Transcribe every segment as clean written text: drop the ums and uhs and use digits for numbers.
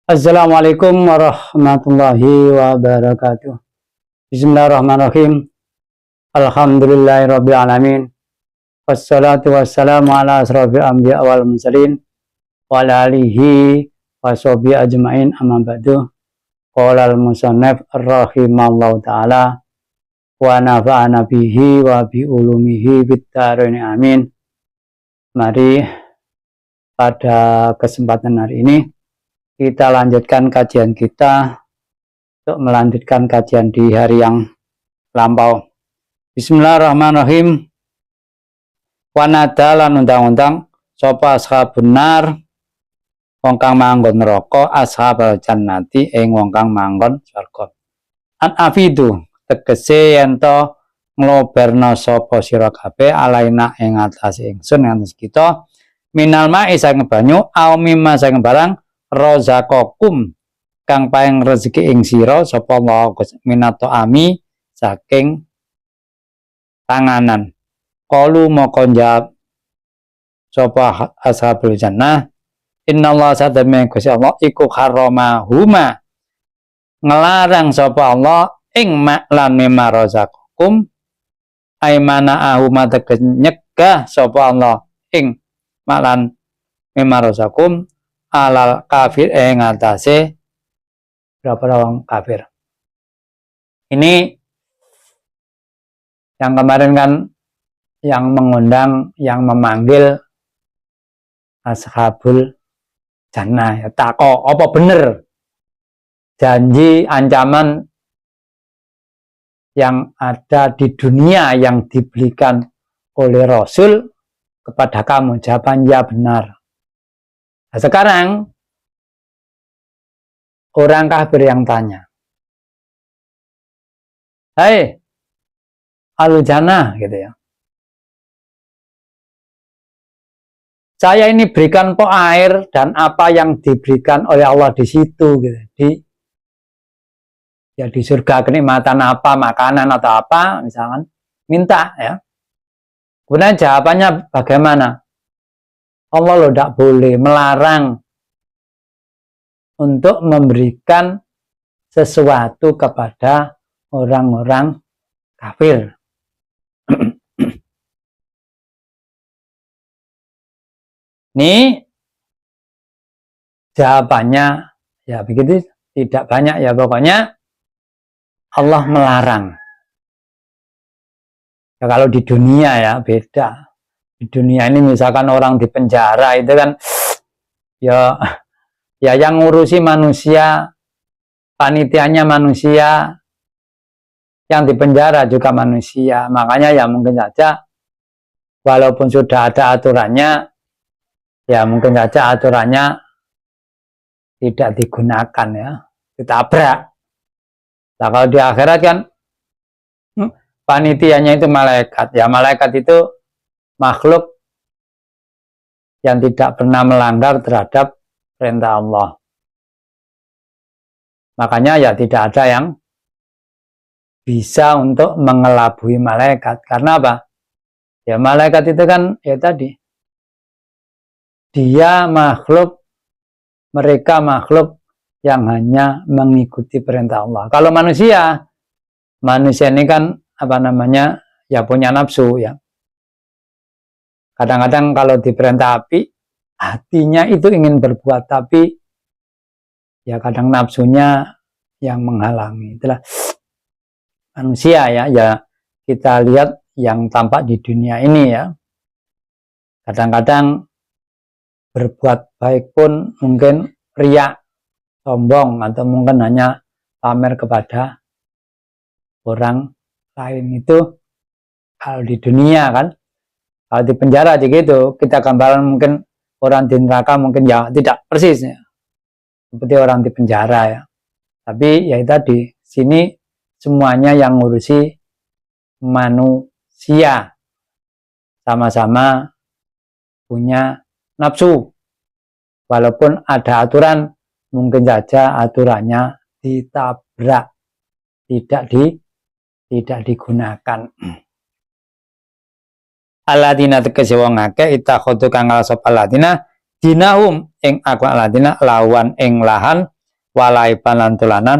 Assalamualaikum warahmatullahi wabarakatuh. Bismillahirrahmanirrahim. Alhamdulillahirabbil alamin. Wassalatu wassalamu ala asrofil anbiya wal mursalin wa ala alihi washabihi ajmain, amma ba'du. Qala al-musannif rahimallahu taala wa nafa'ana bihi wa bi ulumihi bid dharain amin. Mari pada kesempatan hari ini kita lanjutkan kajian kita untuk melanjutkan kajian di hari yang lampau. Bismillahirrahmanirrahim. Wanada lan undang-undang sapa ashabun nar wong kang manggon neraka, ashabal jannati ing wong kang manggon swarga. An afidu tegese yen to ngloberna sapa sira kabeh alaina ing atase ingsun ngantos kita minal ma'i saking banyu au mimma saking barang rozaqakum kang paring rezeki ing sira sapa Allah minato ami saking panganan. Qalu moko njawab sapa ashabul jannah, innallaha sadame Gusti Allah iku harramahuma ngelarang sapa Allah ing maklan mimma rozaqakum aimana ahuma teges nyegah sapa Allah ing maklan mimma rozaqakum alal kafir ngatasi berapa orang kafir. Ini yang kemarin kan yang mengundang, yang memanggil ashabul jannah ya, tako apa bener janji ancaman yang ada di dunia yang diberikan oleh Rasul kepada kamu? Jawaban ya benar. Nah, sekarang orang kafir yang tanya, hai ahlu jannah gitu ya, saya ini berikan po air dan apa yang diberikan oleh Allah di situ gitu. Di surga kenikmatan apa, makanan atau apa misalkan, minta ya. Kemudian jawabannya bagaimana? Allah lo tidak boleh melarang untuk memberikan sesuatu kepada orang-orang kafir. Ini jawabannya ya begitu, tidak banyak ya, pokoknya Allah melarang. Ya, kalau di dunia ya beda. Di dunia ini misalkan orang di penjara itu kan ya yang ngurusi manusia, panitianya manusia, yang di penjara juga manusia. Makanya ya mungkin saja walaupun sudah ada aturannya, ya mungkin saja aturannya tidak digunakan ya, ditabrak. Nah kalau di akhirat kan panitianya itu malaikat. Ya malaikat itu makhluk yang tidak pernah melanggar terhadap perintah Allah. Makanya ya tidak ada yang bisa untuk mengelabui malaikat. Karena apa? Ya malaikat itu kan ya tadi, dia makhluk, mereka makhluk yang hanya mengikuti perintah Allah. Kalau manusia ini kan apa namanya ya punya nafsu ya. Kadang-kadang kalau diperintah api, hatinya itu ingin berbuat, tapi ya kadang nafsunya yang menghalangi. Itulah manusia ya, ya kita lihat yang tampak di dunia ini ya. Kadang-kadang berbuat baik pun mungkin riak, sombong, atau mungkin hanya pamer kepada orang lain. Itu kalau di dunia kan. Kalau di penjara gitu, kita gambaran mungkin orang di neraka mungkin ya tidak persis ya, seperti orang di penjara ya. Tapi ya tadi, sini semuanya yang ngurusi manusia, sama-sama punya nafsu. Walaupun ada aturan, mungkin saja aturannya ditabrak, tidak digunakan. Aladina tegese wong akeh itakhudu kang ngalsop aladina dinahum ing aku aladina lawan ing lahan walaiban lan tulanan,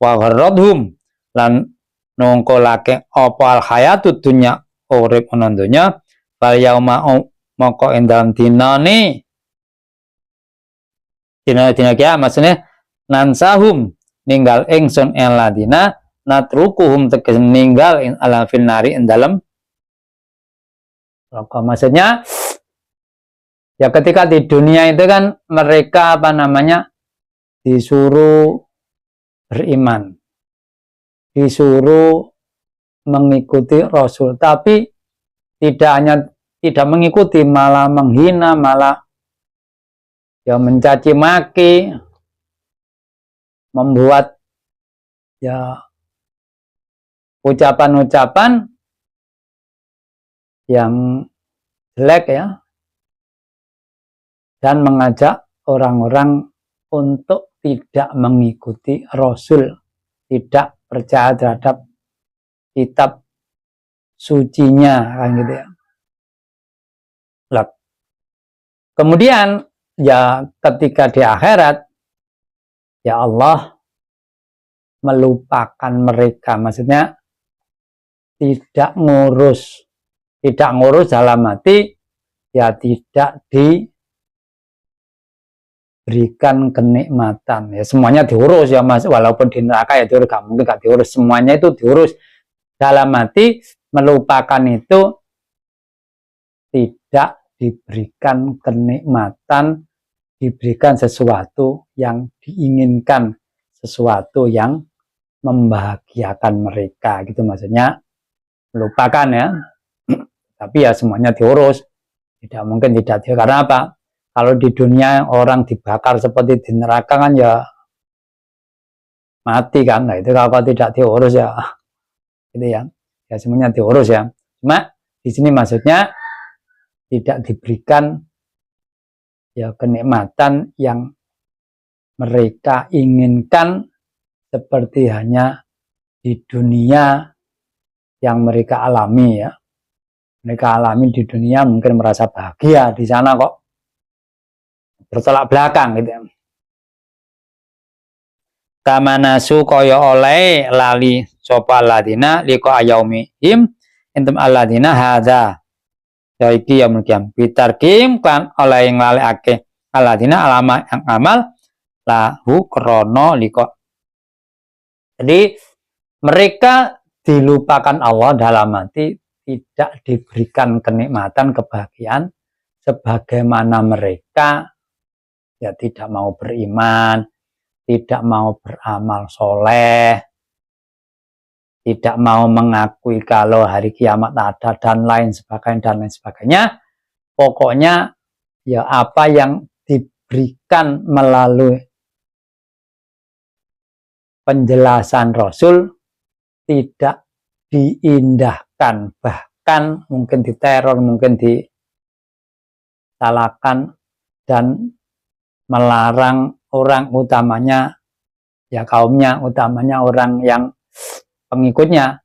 wa gharradhum lan nongkolake apa al hayatud dunya urip ana donya, fal yauma moko ing dalem dinane dina kiamat maksudnya nansahum ninggal ingsun eladina natrukuhum tegese ninggal in ala finari ing dalem rokok. Maksudnya ya ketika di dunia itu kan mereka apa namanya disuruh beriman, disuruh mengikuti Rasul, tapi tidak mengikuti, malah menghina, malah ya mencaci maki, membuat ya ucapan-ucapan yang jelek ya, dan mengajak orang-orang untuk tidak mengikuti Rasul, tidak percaya terhadap kitab sucinya kan gitu ya. Lah, kemudian ya ketika di akhirat ya Allah melupakan mereka, maksudnya tidak ngurus dalam arti ya tidak diberikan kenikmatan ya, semuanya diurus ya Mas, walaupun di neraka ya diurus, gak mungkin gak diurus, semuanya itu diurus dalam arti melupakan itu tidak diberikan kenikmatan, diberikan sesuatu yang diinginkan, sesuatu yang membahagiakan mereka gitu, maksudnya melupakan ya. Tapi ya semuanya diurus, tidak mungkin tidak diurus. Karena apa? Kalau di dunia orang dibakar seperti di neraka kan ya mati kan. Nah itu kalau tidak diurus ya gitu ya. Ya semuanya diurus ya. Cuma di sini maksudnya tidak diberikan ya kenikmatan yang mereka inginkan seperti hanya di dunia yang mereka alami ya. Mereka alami di dunia mungkin merasa bahagia, di sana kok bertolak belakang gitu ya. Kamanasu kaya oleh lali sapa ladina liko ayaumihim entum aladina hadza yaiki yaumul qiyam bitarkim kan oleh yang lalekake aladina alama yang amal lahu krono liko. Jadi mereka dilupakan Allah dalam arti tidak diberikan kenikmatan, kebahagiaan sebagaimana mereka ya tidak mau beriman, tidak mau beramal soleh, tidak mau mengakui kalau hari kiamat ada dan lain sebagainya. Pokoknya ya apa yang diberikan melalui penjelasan Rasul tidak diindahkan, bahkan mungkin diteror, mungkin disalahkan dan melarang orang, utamanya ya kaumnya, utamanya orang yang pengikutnya,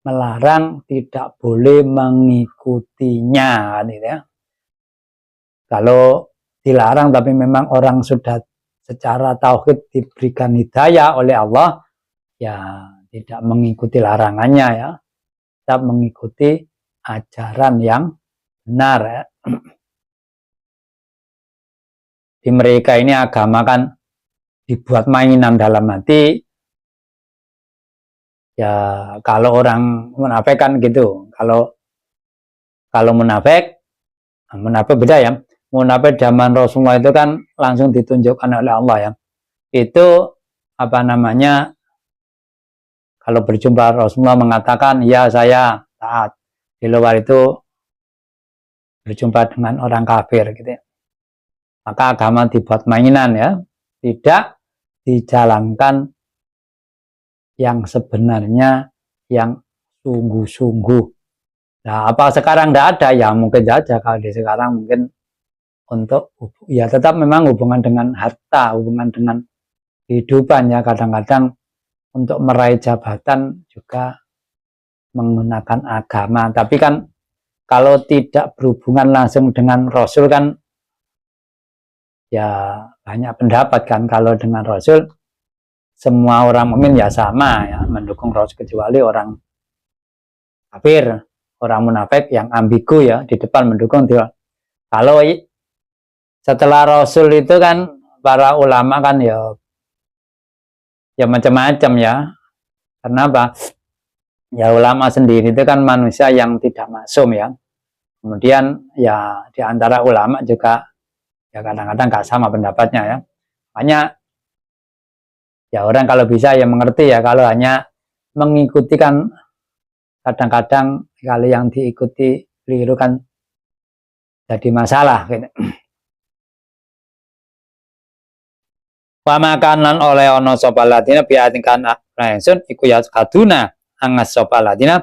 melarang tidak boleh mengikutinya gitu ya. Kalau dilarang tapi memang orang sudah secara tauhid diberikan hidayah oleh Allah ya tidak mengikuti larangannya ya, tetap mengikuti ajaran yang benar ya. Di mereka ini agama kan dibuat mainan dalam arti ya kalau orang munafik kan gitu, kalau munafik beda ya. Munafik zaman Rasulullah itu kan langsung ditunjukkan oleh Allah ya, itu apa namanya, kalau berjumpa Rasulullah mengatakan ya saya taat, di luar itu berjumpa dengan orang kafir gitu ya. Maka agama dibuat mainan ya, tidak dijalankan yang sebenarnya, yang sungguh-sungguh. Nah, apa sekarang tidak ada? Ya mungkin saja kalau di sekarang mungkin untuk ya tetap memang hubungan dengan harta, hubungan dengan kehidupan ya, kadang-kadang untuk meraih jabatan juga menggunakan agama. Tapi kan kalau tidak berhubungan langsung dengan Rasul kan ya banyak pendapat kan, kalau dengan Rasul semua orang mukmin ya sama ya mendukung Rasul, kecuali orang kafir, orang munafik yang ambigu ya, di depan mendukung dia. Kalau setelah Rasul itu kan para ulama kan ya macam-macam ya. Kenapa? Ya ulama sendiri itu kan manusia yang tidak maksum ya. Kemudian ya di antara ulama juga ya kadang-kadang nggak sama pendapatnya ya. Hanya ya orang kalau bisa ya mengerti ya, kalau hanya mengikuti kan kadang-kadang kalau yang diikuti keliru kan jadi masalah gitu. Pamakanan oleh ono sapa ladina biatingkan rasul iku ya kaduna angas sapa ladina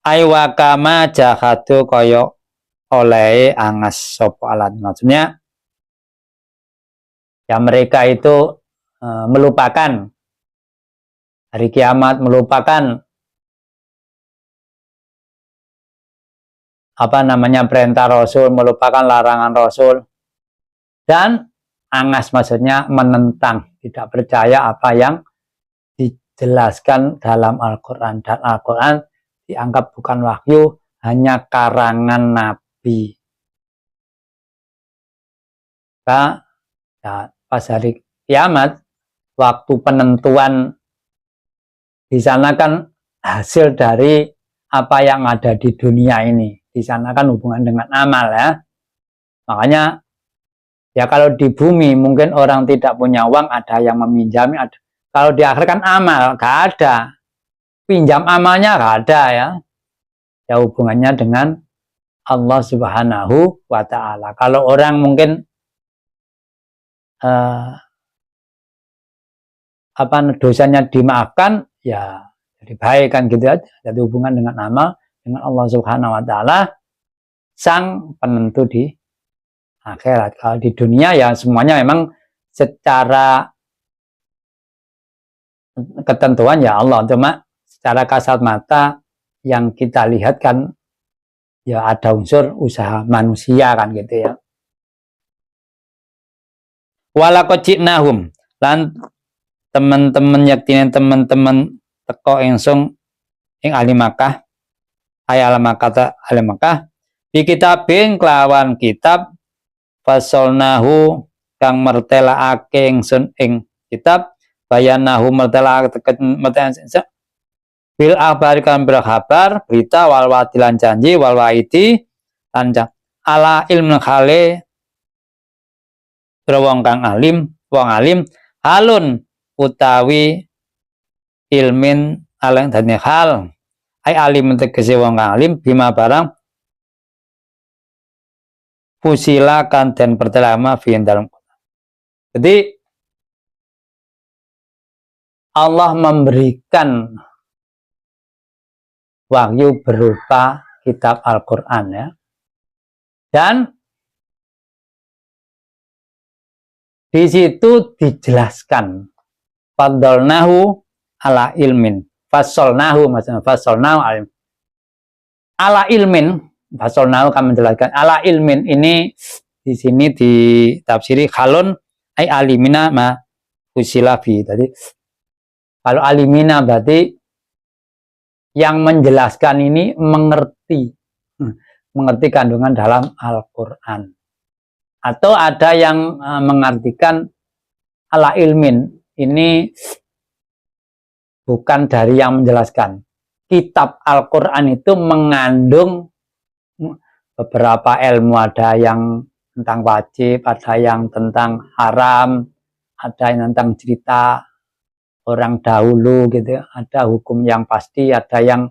aywa kama jahadu koyo oleh angas sapa ladina. Maksudnya ya mereka itu melupakan hari kiamat, melupakan apa namanya perintah Rasul, melupakan larangan Rasul, dan angas maksudnya menentang, tidak percaya apa yang dijelaskan dalam Al-Quran. Dan Al-Quran dianggap bukan wahyu, hanya karangan Nabi. Nah, pas hari kiamat, waktu penentuan di sana kan hasil dari apa yang ada di dunia ini. Di sana kan hubungan dengan amal ya. Makanya ya kalau di bumi mungkin orang tidak punya uang, ada yang meminjami, ada. Kalau di akhir kan amal, gak ada. Pinjam amalnya gak ada ya. Ya hubungannya dengan Allah Subhanahu wa Ta'ala. Kalau orang mungkin dosanya dimaafkan, ya jadi baik kan gitu aja. Jadi hubungan dengan amal dengan Allah Subhanahu wa Ta'ala, sang penentu di akhirat. Kalau di dunia ya semuanya memang secara ketentuan ya Allah, cuma secara kasat mata yang kita lihat kan ya ada unsur usaha manusia kan gitu ya. Walaqad lan teman-teman yaktine teman-teman teko insung ing ahli Makkah, ayat Makkah ahli Makkah di kitabin kelawan kitab fasolnahu kang mertelaake ingsun ing kitab bayanahu mertelaake bil akhbari kan berkabar berita wal wadilan janji wal waidi lanjang ala ilmu khale wong kang alim, wong alim halun utawi ilmin alang dane hal ai alim tegese wong kang alim bima barang fusila kan dan pertelama fiin dalam. Jadi Allah memberikan wahyu berupa kitab Al-Quran ya, dan di situ dijelaskan fadolnahu ala ilmin, fasolnahu maksudnya fasolnahu ala ilmin, fasolnahu kan menjelaskan ala ilmin ini di sini ditafsiri halun ai alimina ma usilafi. Tadi kalau alimina berarti yang menjelaskan ini mengerti kandungan dalam Al-Quran. Atau ada yang mengartikan ala ilmin, ini bukan dari yang menjelaskan. Kitab Al-Quran itu mengandung beberapa ilmu, ada yang tentang wajib, ada yang tentang haram, ada yang tentang cerita orang dahulu gitu, ada hukum yang pasti, ada yang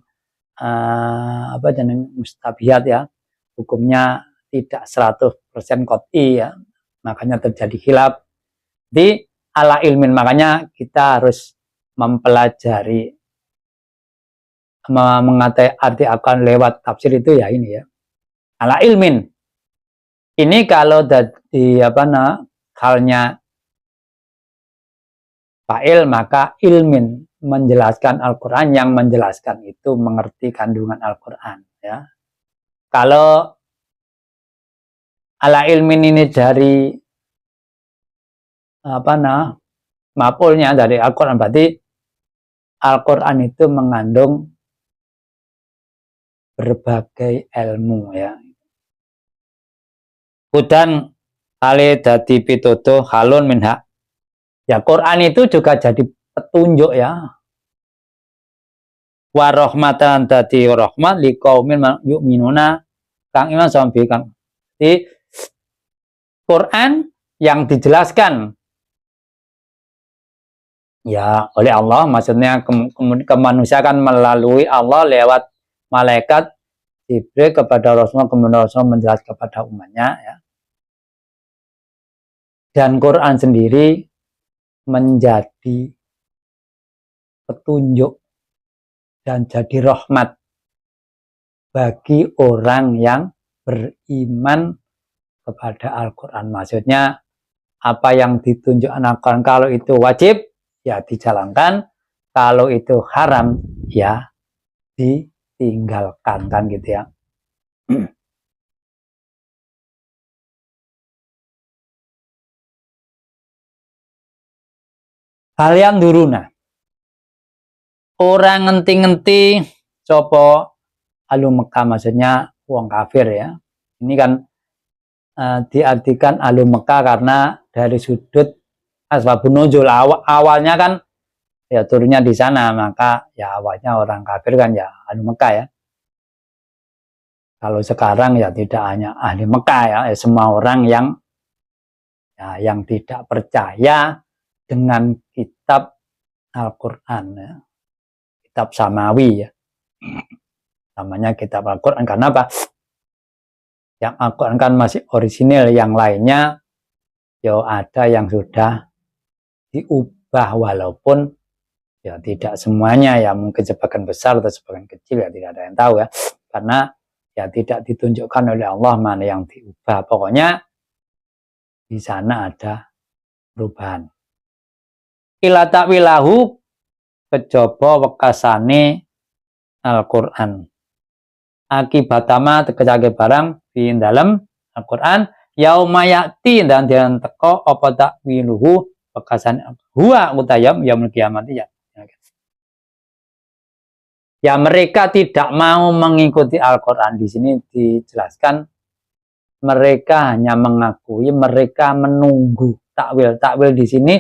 mustabihat ya, hukumnya tidak 100% qot'i ya, makanya terjadi khilaf di ala ilmin. Makanya kita harus mempelajari, mengatai arti akan lewat tafsir itu ya ini ya, ala ilmin. Ini kalau di halnya fa'il maka ilmin, menjelaskan Al-Quran, yang menjelaskan itu mengerti kandungan Al-Quran ya. Kalau ala ilmin ini dari maf'ulnya dari Al-Quran, berarti Al-Quran itu mengandung berbagai ilmu ya. Hudan kali dadi pitutuh halun minha. Ya Quran itu juga jadi petunjuk ya. Wa rahmatan dadi rahmat liqaumin yu'minuna kang iman sampai kang. Di Quran yang dijelaskan ya oleh Allah, maksudnya kemanusiaan melalui Allah lewat malaikat Jibril kepada Rasulullah, kemudian Rasulullah menjelaskan kepada umatnya ya. Dan Quran sendiri menjadi petunjuk dan jadi rahmat bagi orang yang beriman kepada Al-Quran. Maksudnya apa yang ditunjukkan Al-Quran, kalau itu wajib ya dijalankan, kalau itu haram ya ditinggalkan, kan gitu ya. Kalian duruna orang ngenti-ngenti copo alu Mekah, maksudnya wong kafir ya. Ini kan diartikan alu Mekah karena dari sudut asbabun nuzul, awalnya kan ya turunnya di sana, maka ya awalnya orang kafir kan ya alu Mekah ya. Kalau sekarang ya tidak hanya ahli Mekah ya, semua orang yang tidak percaya dengan kitab Al-Quran ya. Kitab Samawi ya. Namanya kitab Al-Quran karena apa? Yang Al-Quran kan masih orisinil, yang lainnya ya ada yang sudah diubah, walaupun ya tidak semuanya ya, mungkin sebagian besar atau sebagian kecil ya tidak ada yang tahu ya, karena ya tidak ditunjukkan oleh Allah mana yang diubah. Pokoknya di sana ada perubahan. Ila takwilahu kejaba wekasane Al-Quran. Akibatama tegese barang di dalam Al-Quran yauma ya'ti, dan jangan teko apa takwiluhu wekasane huwa utayam yaumul kiamat ya. Ya mereka tidak mau mengikuti Al-Quran. Di sini dijelaskan mereka hanya mengakui, mereka menunggu takwil. Takwil di sini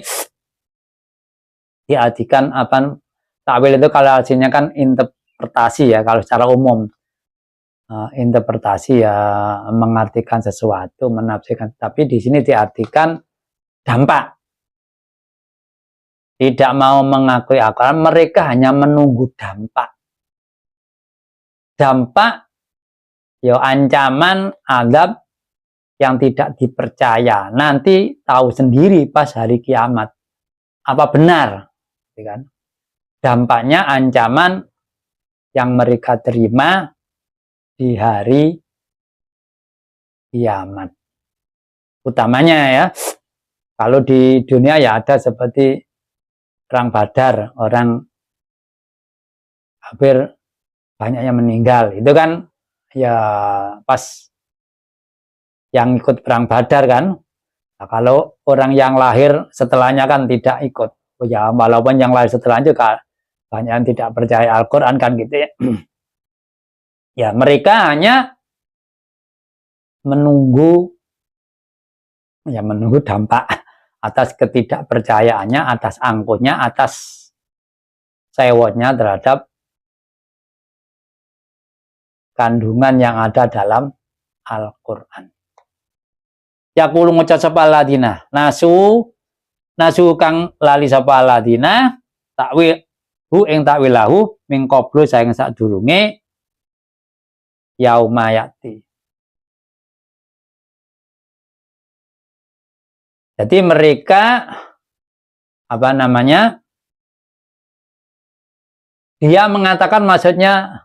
diartikan apa? Takwil itu kalau artinya kan interpretasi ya, kalau secara umum interpretasi ya mengartikan sesuatu, menafsirkan. Tapi di sini diartikan dampak. Tidak mau mengakui Al-Quran, mereka hanya menunggu dampak. Dampak ya ancaman azab yang tidak dipercaya. Nanti tahu sendiri pas hari kiamat apa benar, kan? Dampaknya ancaman yang mereka terima di hari kiamat. Utamanya ya, kalau di dunia ya ada seperti perang Badar, orang hampir banyak yang meninggal. Itu kan ya pas yang ikut perang Badar kan. Nah, kalau orang yang lahir setelahnya kan tidak ikut. Oh ya, walaupun yang lahir setelahnya juga banyak yang tidak percaya Al-Quran kan gitu ya. Ya mereka hanya menunggu dampak atas ketidakpercayaannya, atas angkuhnya, atas sewotnya terhadap kandungan yang ada dalam Al-Quran. Yaqulu ngucap sapa ladina nasu kang lali sapa ladina takwil hu ing takwilahu min qablu saing sadurunge yauma yati. Jadi mereka apa namanya? Dia mengatakan, maksudnya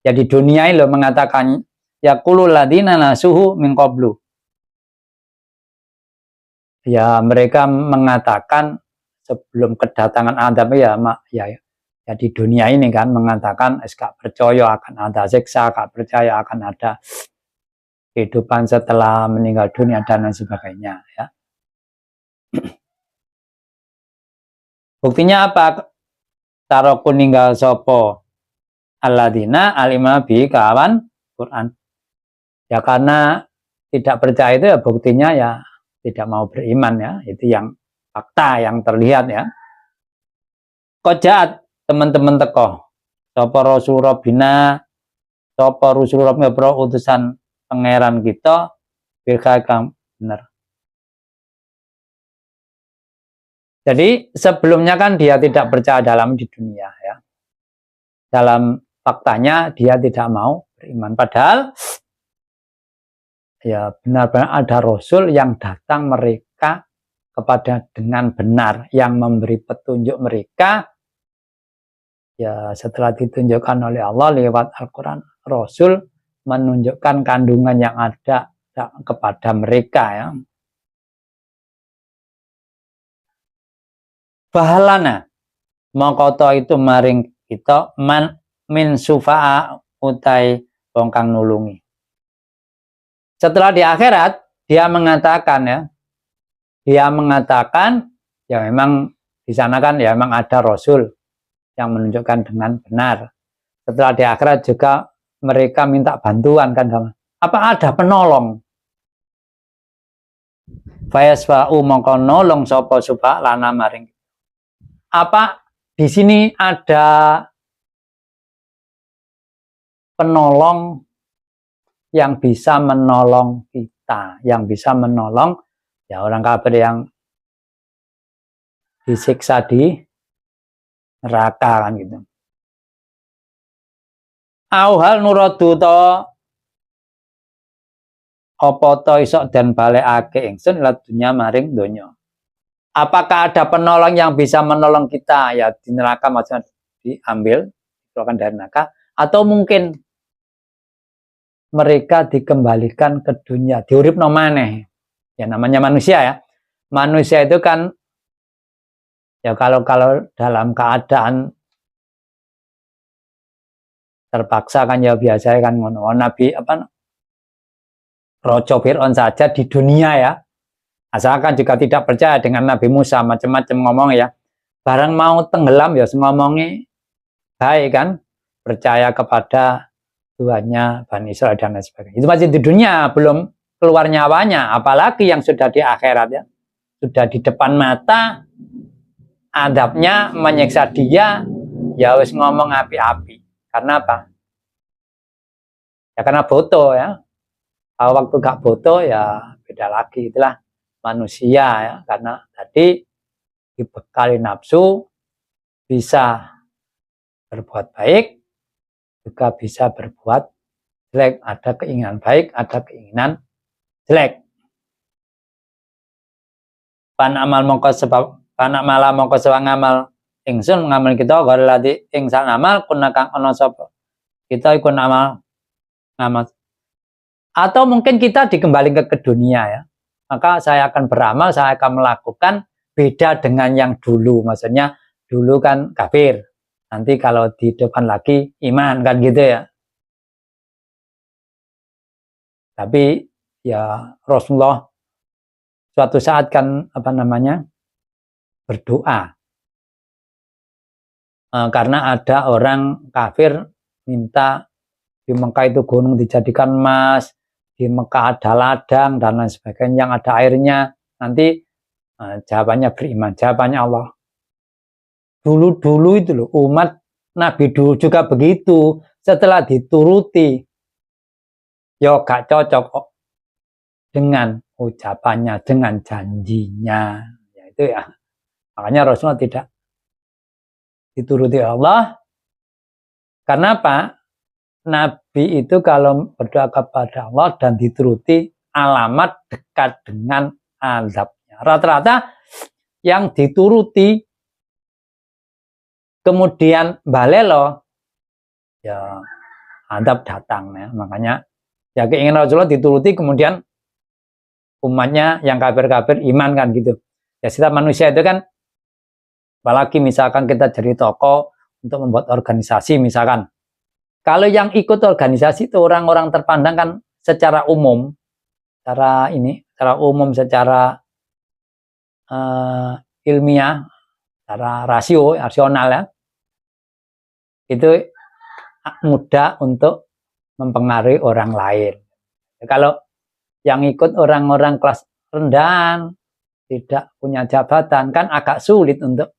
ya di dunia ini loh, mengatakan yaqulu ladina nasuhu min qablu. Ya mereka mengatakan sebelum kedatangan Adam ya di dunia ini kan mengatakan gak percaya akan ada siksa, gak percaya akan ada kehidupan setelah meninggal dunia dan lain sebagainya ya. Buktinya apa? Taroku ninggal sopo alladzina alimna bi kawan Quran. Ya karena tidak percaya itu ya buktinya ya tidak mau beriman ya. Itu yang fakta yang terlihat ya. Kojaat teman-teman teko. Sopo Rasul Rabbina, sopo Rasul Rabbina utusan pangeran kita kang benar. Jadi sebelumnya kan dia tidak percaya dalam di dunia ya. Dalam faktanya dia tidak mau beriman. Padahal ya benar-benar ada Rasul yang datang mereka kepada dengan benar, yang memberi petunjuk mereka. Ya setelah ditunjukkan oleh Allah lewat Al-Quran, Rasul menunjukkan kandungan yang ada kepada mereka ya. Bahalana mongkoto itu maring kita min sufa'a utai wong kang nulungi. Setelah di akhirat dia mengatakan ya, ya memang di sana kan ya memang ada Rasul yang menunjukkan dengan benar. Setelah di akhirat juga mereka minta bantuan kan sama. Apa ada penolong? Fayasfa'u mongko nolong sapa sufa lana maring. Apa di sini ada penolong yang bisa menolong kita, yang bisa menolong ya orang kafir yang disiksa di neraka kan gitu. Auhal nuradu to apa to isok dan balekake ingsun ila dunya maring donya. Apakah ada penolong yang bisa menolong kita ya di neraka maksudnya diambil dikeluarkan dari neraka atau mungkin mereka dikembalikan ke dunia diuripno maneh. Ya namanya manusia ya. Manusia itu kan ya kalau dalam keadaan terpaksa kan ya biasa kan ngono. Nabi apa Rojo Fir'aun saja di dunia ya. Asalkan juga tidak percaya dengan Nabi Musa macam-macam ngomong ya. Barang mau tenggelam ya ngomongi baik kan. Percaya kepada Tuhannya Bani Israel dan lain sebagainya. Itu masih di dunia belum keluar nyawanya. Apalagi yang sudah di akhirat ya. Sudah di depan mata adabnya menyiksa dia ya wis ngomong api-api. Karena apa? Ya karena boto ya. Kalau waktu gak boto ya beda lagi. Itulah manusia ya, karena tadi dibekali nafsu bisa berbuat baik juga bisa berbuat jelek, ada keinginan baik ada keinginan jelek. Panamal mongko sebab panamala mongko sebab ngamal ingsun ngamal kita galati ing sak ngamal kuna kang ana sapa kita ikut amal ngamal atau mungkin kita dikembalikan ke dunia ya. Maka saya akan beramal, saya akan melakukan beda dengan yang dulu. Maksudnya dulu kan kafir. Nanti kalau dihidupkan lagi iman kan gitu ya. Tapi ya Rasulullah suatu saat kan apa namanya berdoa. Karena ada orang kafir minta di Mekah itu gunung dijadikan emas, di Mekah ada ladang dan lain sebagainya yang ada airnya. Nanti jawabannya beriman, jawabannya Allah. Dulu itu loh umat Nabi dulu juga begitu. Setelah dituruti, ya gak cocok kok dengan ucapannya, dengan janjinya. Ya itu ya. Makanya Rasulullah tidak dituruti Allah. Karena apa? Nabi itu kalau berdoa kepada Allah dan dituruti alamat dekat dengan azabnya. Rata-rata yang dituruti kemudian balelo ya azab datang ya. Makanya ya keinginan Rasulullah dituruti kemudian umatnya yang kafir-kafir iman kan gitu. Ya setiap manusia itu kan apalagi misalkan kita jadi tokoh untuk membuat organisasi misalkan. Kalau yang ikut organisasi itu orang-orang terpandang kan secara umum, secara ilmiah, secara rasional ya, itu mudah untuk mempengaruhi orang lain. Kalau yang ikut orang-orang kelas rendahan, tidak punya jabatan, kan agak sulit untuk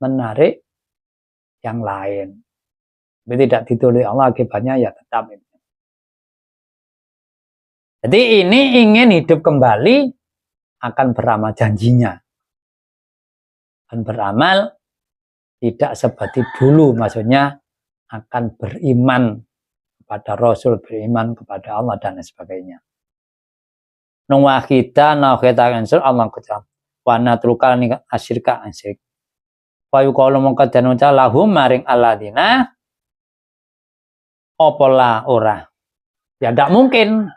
menarik yang lain. Tapi tidak ditulis Allah, akibatnya ya tetap itu. Jadi ini ingin hidup kembali, akan beramal janjinya. Akan beramal tidak seperti dulu, maksudnya akan beriman kepada Rasul, beriman kepada Allah dan sebagainya. Nuwah kita insur Allah kita wana trukal ni asyirka asyirik. Payu kalau mengkadan uca lahum maring aladina opola ora. Ya tidak mungkin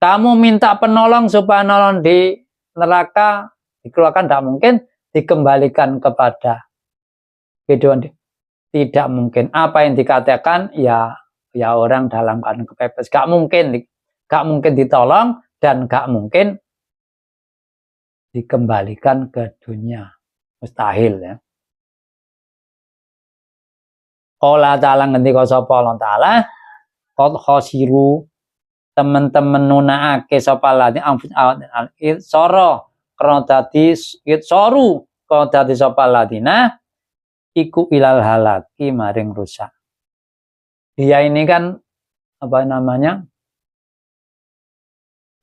kamu minta penolong supaya nolong di neraka dikeluarkan, tidak mungkin. Dikembalikan kepada kehidupan, tidak mungkin. Apa yang dikatakan ya orang dalam keadaan kepepes, gak mungkin ditolong dan gak mungkin dikembalikan ke dunia, mustahil ya. Allah Ta'ala ngendika sapa Allah Ta'ala qad khasiru, teman-teman nunaake sapa lati anfus awat soro krana dadi soru krana dadi sapa ladina iku ilal halaki maring rusak. Dia ini kan apa namanya,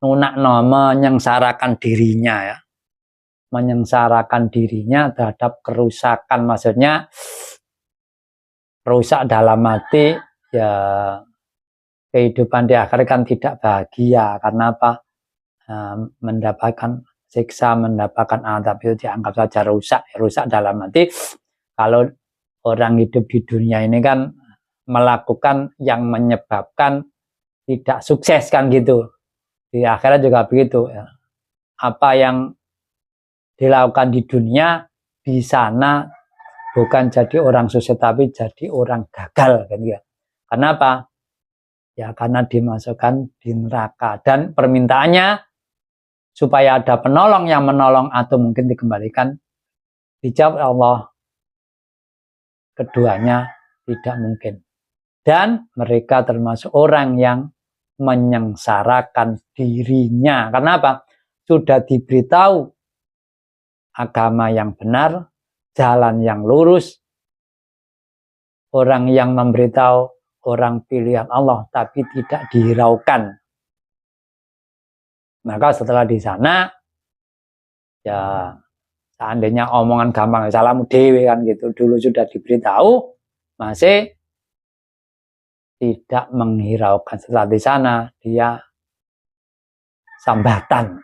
menyengsarakan dirinya ya, menyengsarakan dirinya terhadap kerusakan, maksudnya rusak dalam arti ya kehidupan di akhirat kan tidak bahagia. Karena apa? Mendapatkan siksa, mendapatkan adab, itu dianggap saja rusak dalam arti kalau orang hidup di dunia ini kan melakukan yang menyebabkan tidak sukses kan gitu. Di akhirat juga begitu ya. Apa yang dilakukan di dunia di sana bukan jadi orang sukses tapi jadi orang gagal kan ya. Kenapa? Ya karena dimasukkan di neraka, dan permintaannya supaya ada penolong yang menolong atau mungkin dikembalikan. Dijawab Allah, keduanya tidak mungkin. Dan mereka termasuk orang yang menyengsarakan dirinya. Karena apa? Sudah diberitahu agama yang benar, jalan yang lurus, orang yang memberitahu orang pilihan Allah tapi tidak dihiraukan. Maka setelah di sana ya seandainya omongan gampang salamu dewe kan gitu, dulu sudah diberitahu masih tidak menghiraukan. Setelah di sana dia sambatan.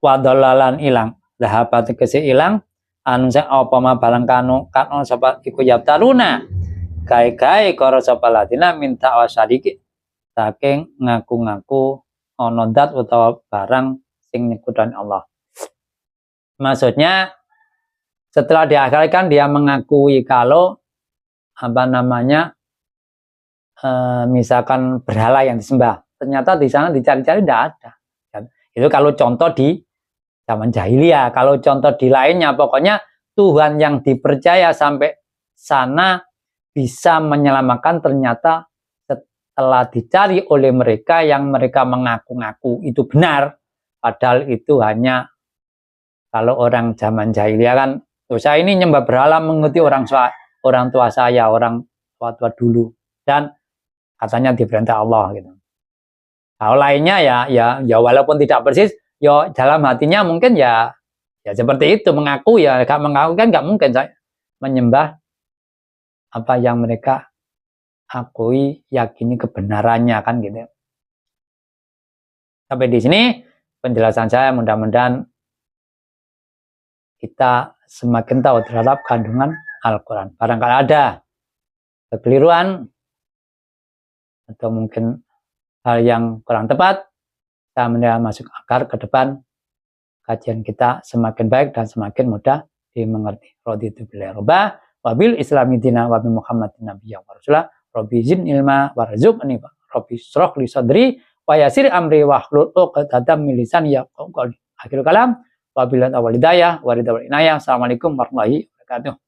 Wadolalan ilang, dahabat kese ilang, anu se apa ma barang kanu sapa iku yaptaruna. Gae-gae karo sapa ladina minta wasadiki saking ngaku-ngaku ana dat utawa barang sing nyekutan Allah. Maksudnya setelah di akhirat kan dia mengakui kalau apa namanya misalkan berhala yang disembah, ternyata di sana dicari-cari tidak ada. Itu kalau contoh di zaman jahiliyah. Kalau contoh di lainnya, pokoknya Tuhan yang dipercaya sampai sana bisa menyelamatkan, ternyata setelah dicari oleh mereka yang mereka mengaku-ngaku itu benar, padahal itu hanya kalau orang zaman jahiliyah kan, saya ini nyembah berhala mengikuti orang tua saya, orang tua dulu, dan katanya diperintah Allah gitu. Kalau lainnya ya walaupun tidak persis, ya dalam hatinya mungkin ya seperti itu, mengaku ya, gak mengaku kan gak mungkin saya menyembah apa yang mereka akui, yakini kebenarannya kan gitu. Sampai di sini penjelasan saya, mudah-mudahan kita semakin tahu terhadap kandungan Al-Quran. Barangkali ada kekeliruan atau mungkin hal yang kurang tepat, saya menilai masuk akar ke depan kajian kita semakin baik dan semakin mudah dimengerti. Raditu billahi robba wabil islami dina wabi muhammadin nabiyya wa rasulah rabbi zidni ilma warzuqni rabbi shrah li sadri wa yassir amri wahlul 'uqdatam min lisani yafqahu qawli. Akhirul kalam Wabillahi taufiq wal hidayah. Assalamualaikum warahmatullahi wabarakatuh.